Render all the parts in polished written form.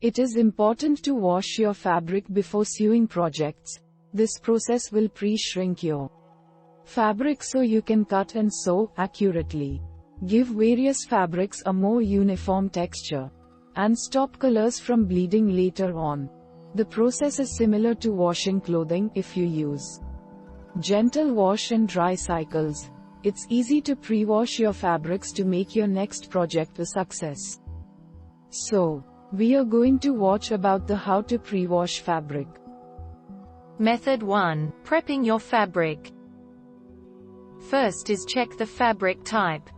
It is important to wash your fabric before sewing projects. This process will pre-shrink your fabric so you can cut and sew accurately. Give various fabrics a more uniform texture, and stop colors from bleeding later on. The process is similar to washing clothing if you use gentle wash and dry cycles. It's easy to pre-wash your fabrics to make your next project a success. So, we are going to watch about the how to pre-wash fabric. Method 1. Prepping your fabric. First is check the fabric type.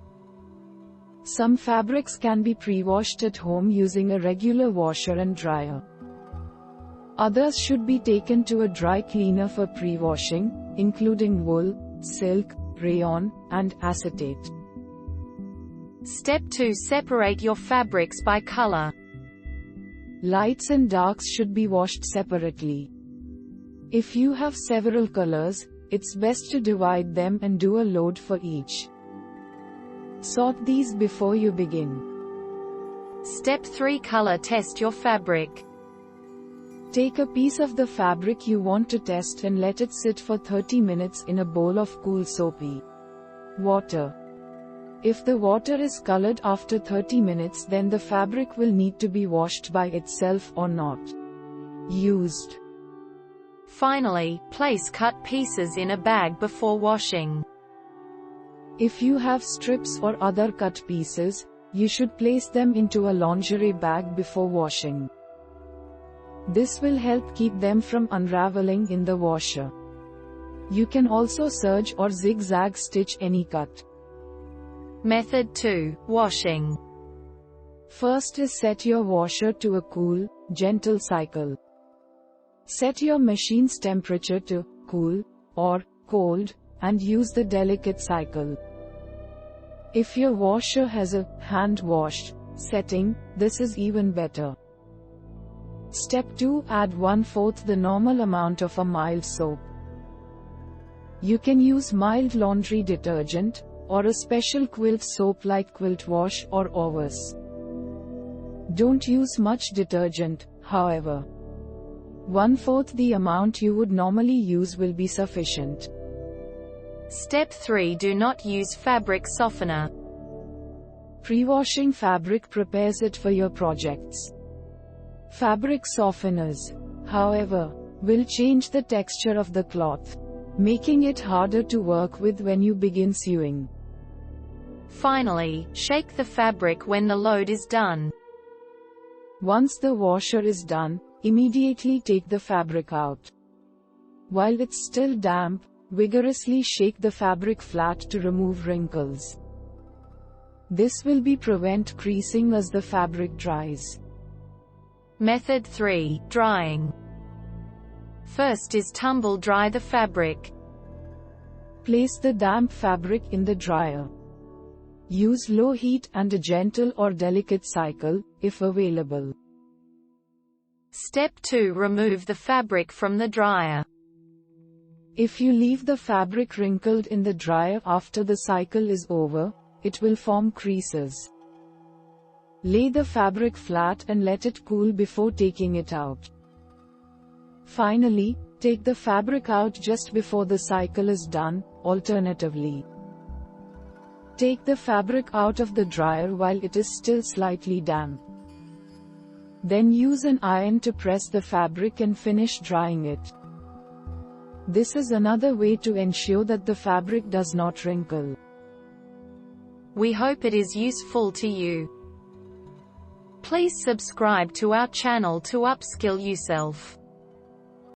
Some fabrics can be pre-washed at home using a regular washer and dryer. Others should be taken to a dry cleaner for pre-washing, including wool, silk, rayon, and acetate. Step 2. Separate your fabrics by color. Lights and darks should be washed separately. If you have several colors, it's best to divide them and do a load for each. Sort these before you begin. Step 3. Color test your fabric. Take a piece of the fabric you want to test and let it sit for 30 minutes in a bowl of cool soapy water. If the water is colored after 30 minutes, then the fabric will need to be washed by itself or not used. Finally, place cut pieces in a bag before washing. If you have strips or other cut pieces, you should place them into a lingerie bag before washing. This will help keep them from unraveling in the washer. You can also serge or zigzag stitch any cut. Method 2. Washing. First is set your washer to a cool, gentle cycle. Set your machine's temperature to cool or cold and use the delicate cycle. If your washer has a hand wash setting, this is even better. Step 2. Add 1/4 the normal amount of a mild soap. You can use mild laundry detergent, or a special quilt soap like Quilt Wash or Ovus. Don't use much detergent, however. 1/4 the amount you would normally use will be sufficient. Step 3. Do not use fabric softener. Pre-washing fabric prepares it for your projects. Fabric softeners, however, will change the texture of the cloth, making it harder to work with when you begin sewing. Finally, shake the fabric when the load is done. Once the washer is done, immediately take the fabric out. While it's still damp, vigorously shake the fabric flat to remove wrinkles. This will prevent creasing as the fabric dries. Method 3. Drying. First is tumble dry the fabric. Place the damp fabric in the dryer. Use low heat and a gentle or delicate cycle, if available. Step 2. Remove the fabric from the dryer. If you leave the fabric wrinkled in the dryer after the cycle is over, it will form creases. Lay the fabric flat and let it cool before taking it out. Finally, take the fabric out just before the cycle is done, alternatively. Take the fabric out of the dryer while it is still slightly damp. Then use an iron to press the fabric and finish drying it. This is another way to ensure that the fabric does not wrinkle. We hope it is useful to you. Please subscribe to our channel to upskill yourself.